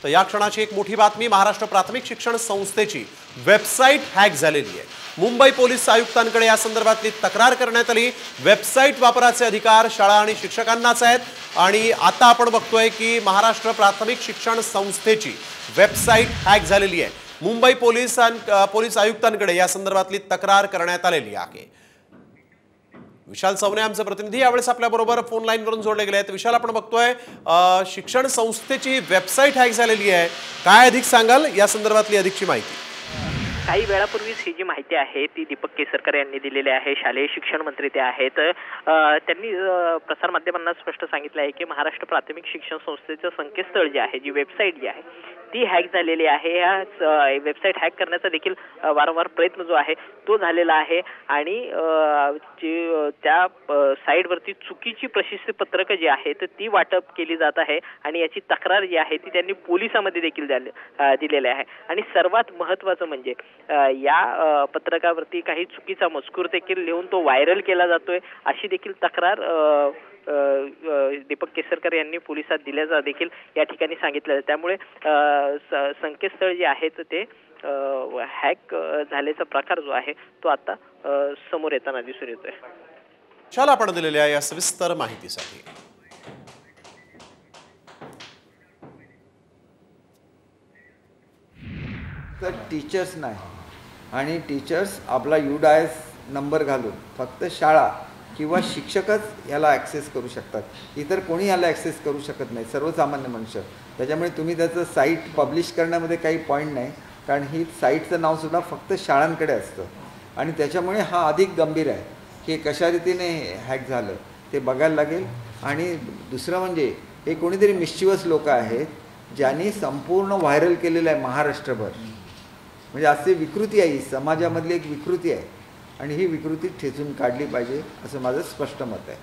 तर या क्षणाची एक मोठी बातमी, महाराष्ट्र प्राथमिक शिक्षण संस्थेची वेबसाईट हॅक झालेली आहे। मुंबई पोलीस आयुक्तांकडे या संदर्भातली तक्रार करण्यात आली। वेबसाईट वापराचे अधिकार शाळा आणि शिक्षकांनाच आहेत आणि आता आपण बघतोय की महाराष्ट्र प्राथमिक शिक्षण संस्थेची वेबसाईट हॅक झालेली आहे। मुंबई पोलीस आयुक्तांकडे या संदर्भातली तक्रार करण्यात आलेली आहे। विशाल सवने आमचे प्रतिनिधी यावेळेस आपल्या बरोबर फोन लाईन वरून जोडले गेले आहेत। विशाल, आपण बघतोय शिक्षण संस्थेची वेबसाईट हॅक झालेली आहे, काय अधिक सांगाल या संदर्भातली अधिकची माहिती? काही वेळापूर्वीच ही जी माहिती आहे ती दीपक केसरकर यांनी दिलेली आहे। शालेय शिक्षण मंत्री ते आहेत। त्यांनी प्रसार माध्यमांना स्पष्ट सांगितलं आहे की महाराष्ट्र प्राथमिक शिक्षण संस्थेचं संकेतस्थळ जे आहे, जी वेबसाईट जी आहे ती हॅक झालेली आहे। या वेबसाईट हॅक करण्याचा देखील वारंवार प्रयत्न जो आहे तो झालेला आहे आणि त्या साईटवरती चुकीची प्रशस्ती पत्रकं जी आहेत ती वाटप केली जात आहे आणि याची तक्रार जी आहे ती त्यांनी पोलिसांमध्ये देखील दिलेली आहे। आणि सर्वात महत्त्वाचं म्हणजे या पत्रकावरती काही चुकीचा मजकूर देखील लिहून तो व्हायरल केला जातोय, अशी देखील तक्रार दीपक केसरकर यांनी पोलिसात दिल्याचं देखील या ठिकाणी सांगितलं। त्यामुळे संकेतस्थळ जे आहे ते हॅक झाल्याचा प्रकार जो आहे तो आता समोर येताना दिसून येतोय। चला, आपण दिलेल्या या सविस्तर माहितीसाठी। तर टीचर्स नाही आणि टीचर्स आपला UDIS नंबर घालून फक्त शाळा किंवा शिक्षकच याला ॲक्सेस करू शकतात, इतर कोणी याला ॲक्सेस करू शकत नाही, सर्वसामान्य मनुष्य। त्याच्यामुळे तुम्ही त्याचं साईट पब्लिश करण्यामध्ये काही पॉईंट नाही, कारण ही साईटचं नावसुद्धा फक्त शाळांकडे असतं आणि त्याच्यामुळे हा अधिक गंभीर आहे की कशा रीतीने हॅक झालं ते बघायला लागेल। आणि दुसरं म्हणजे हे कोणीतरी मिस्चिवस लोक आहेत ज्यांनी संपूर्ण व्हायरल केलेलं आहे महाराष्ट्रभर। म्हणजे असे विकृती आहे, समाजामधली एक विकृती आहे आणि ही विकृती ठेचून काढली पाहिजे असं माझं स्पष्ट मत आहे।